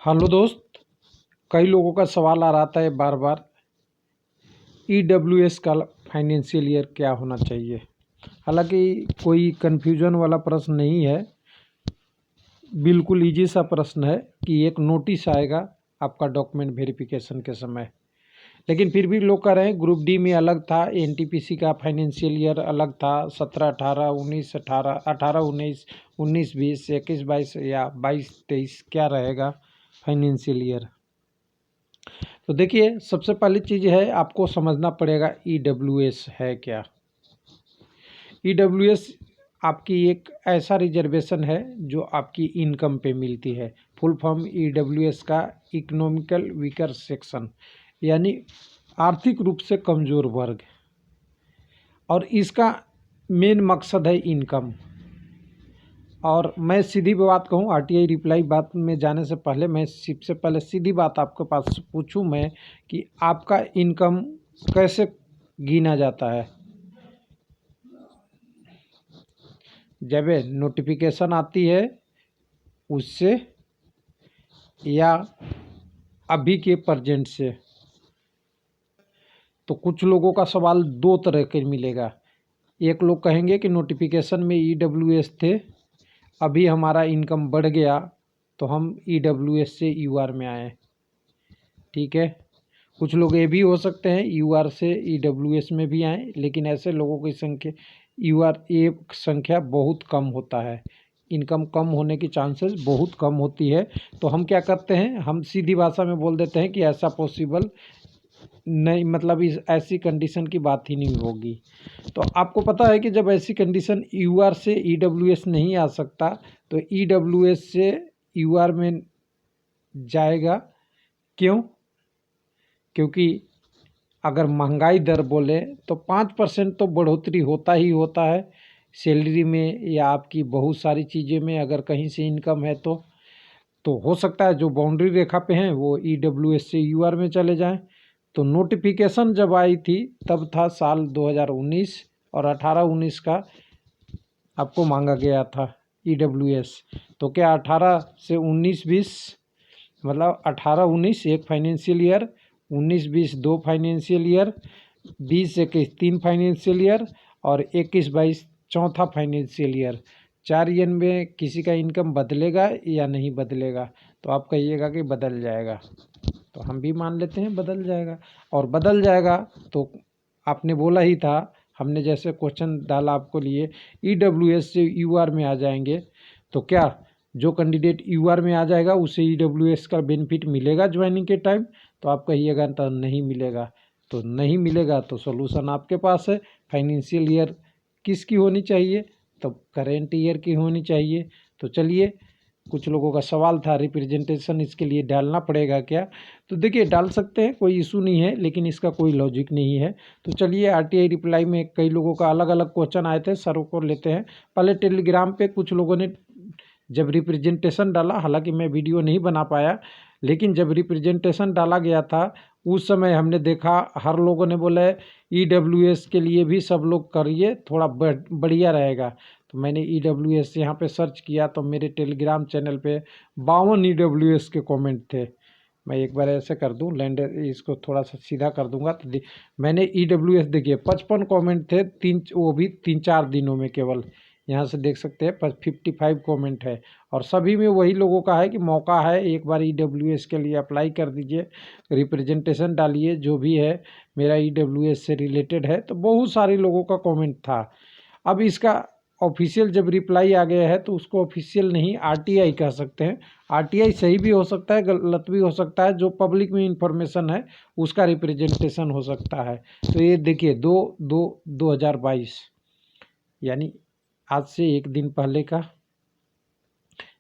Hello दोस्त, कई लोगों का सवाल आ रहा था बार बार ईडब्ल्यूएस का फाइनेंशियल ईयर क्या होना चाहिए। हालांकि कोई कन्फ्यूजन वाला प्रश्न नहीं है, बिल्कुल इजी सा प्रश्न है कि एक नोटिस आएगा आपका डॉक्यूमेंट वेरिफिकेशन के समय। लेकिन फिर भी लोग कह रहे हैं ग्रुप डी में अलग था, एनटीपीसी का फाइनेंशियल ईयर अलग था, 17-18, 19-18, 18-19, 19-20, 21-22 या 22-23 क्या रहेगा फाइनेंशियल ईयर। तो देखिए, सबसे पहली चीज़ है आपको समझना पड़ेगा ईडब्ल्यूएस है क्या। ईडब्ल्यूएस आपकी एक ऐसा रिजर्वेशन है जो आपकी इनकम पे मिलती है। फुल फॉर्म ईडब्ल्यूएस का इकोनॉमिकल वीकर सेक्शन, यानी आर्थिक रूप से कमज़ोर वर्ग। और इसका मेन मकसद है इनकम। और मैं सीधी बात कहूँ, आरटीआई रिप्लाई बात में जाने से पहले मैं सबसे पहले सीधी बात आपके पास पूछूं मैं कि आपका इनकम कैसे गिना जाता है। जब नोटिफिकेशन आती है उससे या अभी के प्रेजेंट से। तो कुछ लोगों का सवाल दो तरह के मिलेगा। एक लोग कहेंगे कि नोटिफिकेशन में ईडब्ल्यूएस थे, अभी हमारा इनकम बढ़ गया तो हम ईडब्ल्यूएस से यूआर में आए। ठीक है। कुछ लोग ये भी हो सकते हैं यूआर से ईडब्ल्यूएस में भी आए, लेकिन ऐसे लोगों की संख्या यूआर ये संख्या बहुत कम होता है। इनकम कम होने की चांसेस बहुत कम होती है। तो हम क्या करते हैं, हम सीधी भाषा में बोल देते हैं कि ऐसा पॉसिबल नहीं, मतलब इस ऐसी कंडीशन की बात ही नहीं होगी। तो आपको पता है कि जब ऐसी कंडीशन यूआर से ईडब्ल्यूएस नहीं आ सकता तो ईडब्ल्यूएस से यूआर में जाएगा। क्यों? क्योंकि अगर महंगाई दर बोले तो 5% तो बढ़ोतरी होता ही होता है सैलरी में या आपकी बहुत सारी चीज़ें में। अगर कहीं से इनकम है तो हो सकता है जो बाउंड्री रेखा पे हैं वो ईडब्ल्यूएस से यूआर में चले जाएं। तो नोटिफिकेशन जब आई थी तब था साल 2019 और 18-19 का आपको मांगा गया था ईडब्ल्यूएस। तो क्या 18 से 19-20 मतलब 18-19 एक फाइनेंशियल ईयर, 19-20 दो फाइनेंशियल ईयर, 20-21 तीन फाइनेंशियल ईयर और 21-22 चौथा फाइनेंशियल ईयर। 4 ईयर में किसी का इनकम बदलेगा या नहीं बदलेगा? तो आप कहिएगा कि बदल जाएगा, तो हम भी मान लेते हैं बदल जाएगा। और बदल जाएगा तो आपने बोला ही था, हमने जैसे क्वेश्चन डाला आपको लिए ईडब्ल्यूएस से यूआर में आ जाएंगे, तो क्या जो कैंडिडेट यूआर में आ जाएगा उसे ईडब्ल्यूएस का बेनिफिट मिलेगा ज्वाइनिंग के टाइम? तो आप कहिएगा तो नहीं मिलेगा। तो नहीं मिलेगा तो सॉल्यूशन आपके पास है। फाइनेंशियल ईयर किसकी होनी चाहिए? तो करेंट ईयर की होनी चाहिए। तो चलिए, कुछ लोगों का सवाल था रिप्रेजेंटेशन इसके लिए डालना पड़ेगा क्या? तो देखिए, डाल सकते हैं, कोई इशू नहीं है, लेकिन इसका कोई लॉजिक नहीं है। तो चलिए, आरटीआई रिप्लाई में कई लोगों का अलग अलग क्वेश्चन आए थे, सर को लेते हैं। पहले टेलीग्राम पे कुछ लोगों ने जब रिप्रेजेंटेशन डाला, हालांकि मैं वीडियो नहीं बना पाया, लेकिन जब रिप्रेजेंटेशन डाला गया था उस समय हमने देखा हर लोगों ने बोला ईडब्ल्यूएस के लिए भी सब लोग करिए, थोड़ा बढ़िया रहेगा। तो मैंने ईडब्ल्यूएस यहाँ पे सर्च किया तो मेरे टेलीग्राम चैनल पे 52 ईडब्ल्यूएस के कमेंट थे। मैं एक बार ऐसे कर दूं, लैंड इसको थोड़ा सा सीधा कर दूंगा तो मैंने ईडब्ल्यूएस देखिए 55 कमेंट थे, वो भी 3-4 दिनों में केवल। यहाँ से देख सकते हैं 55 कमेंट है और सभी में वही लोगों का है कि मौका है, एक बार ईडब्ल्यूएस के लिए अप्लाई कर दीजिए, रिप्रेजेंटेशन डालिए जो भी है मेरा ईडब्ल्यूएस से रिलेटेड है। तो बहुत सारे लोगों का कमेंट था। अब इसका ऑफिशियल जब रिप्लाई आ गया है तो उसको ऑफिशियल नहीं आरटीआई कह सकते हैं। आरटीआई सही भी हो सकता है, गलत भी हो सकता है, जो पब्लिक में इंफॉर्मेशन है उसका रिप्रेजेंटेशन हो सकता है। तो ये देखिए 2/2/2022 यानी आज से एक दिन पहले का,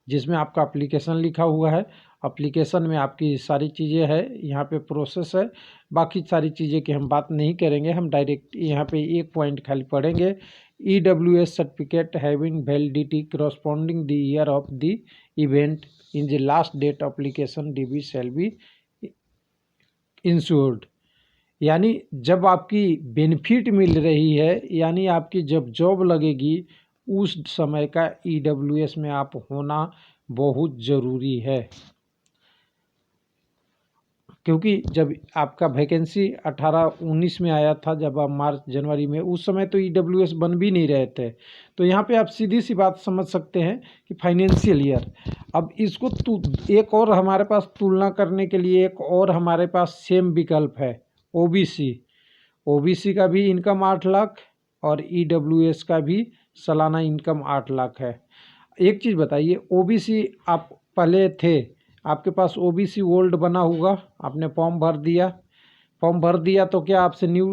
जिसमें आपका एप्लीकेशन लिखा हुआ है। एप्लीकेशन में आपकी सारी चीज़ें है, यहाँ पे प्रोसेस है। बाकी सारी चीज़ें की हम बात नहीं करेंगे, हम डायरेक्ट यहाँ पे एक पॉइंट खाली पढ़ेंगे। EWS certificate having validity corresponding the year of the event in the last date application DB shall be ensured. यानी जब आपकी बेनिफिट मिल रही है, यानी आपकी जब जॉब लगेगी उस समय का ईडब्ल्यूएस में आप होना बहुत ज़रूरी है। क्योंकि जब आपका वैकेंसी 18-19 में आया था, जब आप मार्च जनवरी में, उस समय तो EWS बन भी नहीं रहे थे। तो यहाँ पे आप सीधी सी बात समझ सकते हैं कि फाइनेंशियल ईयर। अब इसको एक और हमारे पास तुलना करने के लिए एक और हमारे पास सेम विकल्प है, ओबीसी का भी इनकम 8 लाख और EWS का भी सालाना इनकम 8 लाख है। एक चीज़ बताइए, ओबीसी आप पहले थे, आपके पास ओबीसी ओल्ड बना होगा, आपने फॉर्म भर दिया तो क्या आपसे न्यू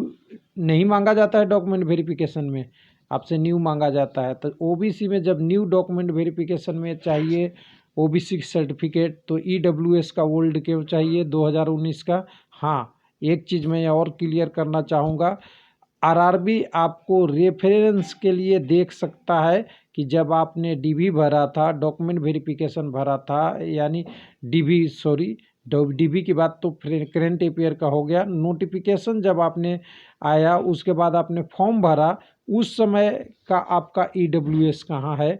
नहीं मांगा जाता है? डॉक्यूमेंट वेरिफिकेशन में आपसे न्यू मांगा जाता है। तो ओबीसी में जब न्यू डॉक्यूमेंट वेरिफिकेशन में चाहिए ओबीसी सर्टिफिकेट, तो EWS का ओल्ड क्यों चाहिए 2019 का? हाँ, एक चीज़ मैं और क्लियर करना चाहूँगा, आरआरबी आपको रेफरेंस के लिए देख सकता है कि जब आपने डीबी भरा था, डॉक्यूमेंट वेरिफिकेशन भरा था, यानी डीबी की बात तो करेंट अफेयर का हो गया, नोटिफिकेशन जब आपने आया उसके बाद आपने फॉर्म भरा, उस समय का आपका EWS कहाँ है,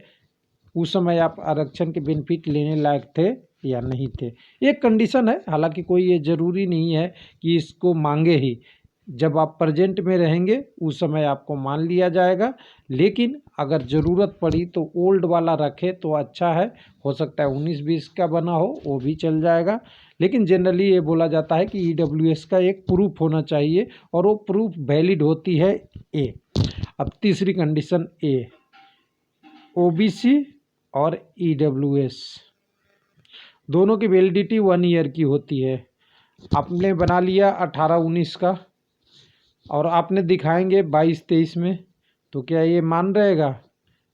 उस समय आप आरक्षण के बेनिफिट लेने लायक थे या नहीं थे। एक कंडीशन है, हालांकि कोई ये ज़रूरी नहीं है कि इसको मांगे ही, जब आप प्रेजेंट में रहेंगे उस समय आपको मान लिया जाएगा, लेकिन अगर ज़रूरत पड़ी तो ओल्ड वाला रखे तो अच्छा है। हो सकता है 19-20 का बना हो, वो भी चल जाएगा, लेकिन जनरली ये बोला जाता है कि EWS का एक प्रूफ होना चाहिए और वो प्रूफ वैलिड होती है ए। अब तीसरी कंडीशन ए, ओबीसी और EWS दोनों की वैलिडिटी 1 ईयर की होती है। आपने बना लिया 18-19 का और आपने दिखाएंगे 22-23 में, तो क्या ये मान रहेगा?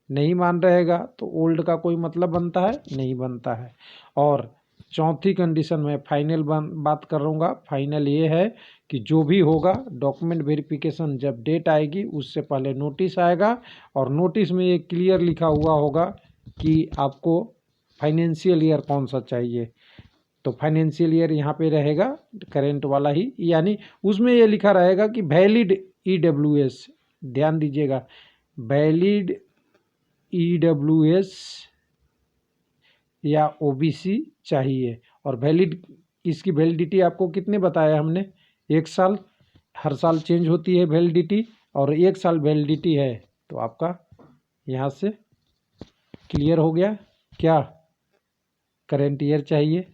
नहीं मान रहेगा, तो ओल्ड का कोई मतलब बनता है? नहीं बनता है। और चौथी कंडीशन में फाइनल बात करूँगा, फाइनल ये है कि जो भी होगा डॉक्यूमेंट वेरिफिकेशन जब डेट आएगी उससे पहले नोटिस आएगा, और नोटिस में ये क्लियर लिखा हुआ होगा कि आपको फाइनेंशियल ईयर कौन सा चाहिए। तो फाइनेंशियल ईयर यहाँ पे रहेगा करेंट वाला ही, यानी उसमें ये लिखा रहेगा कि वैलिड EWS, ध्यान दीजिएगा, वैलिड EWS या OBC चाहिए। और वैलिड, इसकी वैलिडिटी आपको कितने बताया हमने? 1 साल, हर साल चेंज होती है वैलिडिटी, और 1 साल वैलिडिटी है। तो आपका यहाँ से क्लियर हो गया, क्या करेंट ईयर चाहिए।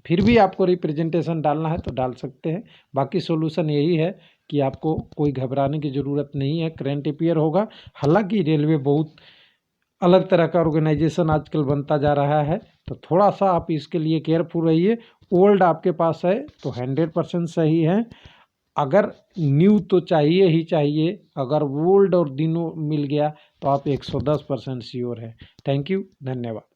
फिर भी आपको रिप्रेजेंटेशन डालना है तो डाल सकते हैं, बाकी सॉल्यूशन यही है कि आपको कोई घबराने की ज़रूरत नहीं है, करेंट अफेयर होगा। हालांकि रेलवे बहुत अलग तरह का ऑर्गेनाइजेशन आजकल बनता जा रहा है, तो थोड़ा सा आप इसके लिए केयरफुल रहिए। ओल्ड आपके पास है तो 100% सही है, अगर न्यू तो चाहिए ही चाहिए, अगर ओल्ड और दिनों मिल गया तो आप 110% श्योर है। थैंक यू, धन्यवाद।